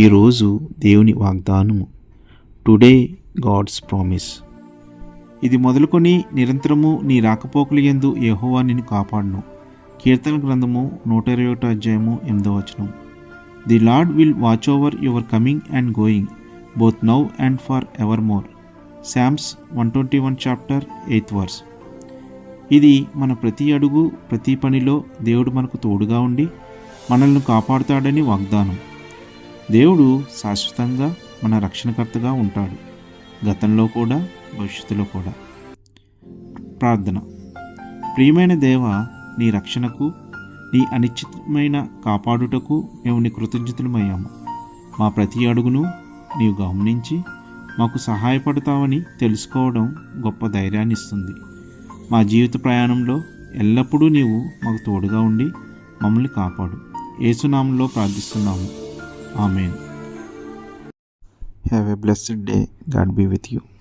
ఈరోజు దేవుని వాగ్దానము. Today God's promise. ఇది మొదలుకొని నిరంతరము నీ రాకపోకలు యందు యెహోవా నిన్ను కాపాడును. కీర్తన గ్రంథము 121 అధ్యాయము 8వ వచనం. The Lord will watch over your coming and going, both now and for evermore. Psalms 121 chapter 8th verse. ఇది మన ప్రతి అడుగు, ప్రతి పనిలో దేవుడు మనకు తోడుగా ఉండి మనల్ని కాపాడుతాడని వాగ్దానం. దేవుడు శాశ్వతంగా మన రక్షణకర్తగా ఉంటాడు, గతంలో కూడా భవిష్యత్తులో కూడా. ప్రార్థన. ప్రియమైన దేవ, నీ రక్షణకు, నీ అనిశ్చితమైన కాపాడుటకు మేము నీ కృతజ్ఞతలమయ్యాము. మా ప్రతి అడుగును నీవు గమనించి మాకు సహాయపడతావని తెలుసుకోవడం గొప్ప ధైర్యాన్ని ఇస్తుంది. మా జీవిత ప్రయాణంలో ఎల్లప్పుడూ నీవు మాకు తోడుగా ఉండి మమ్మల్ని కాపాడు. యేసు నామములో ప్రార్థిస్తున్నాము. Amen. Have a blessed day. God be with you.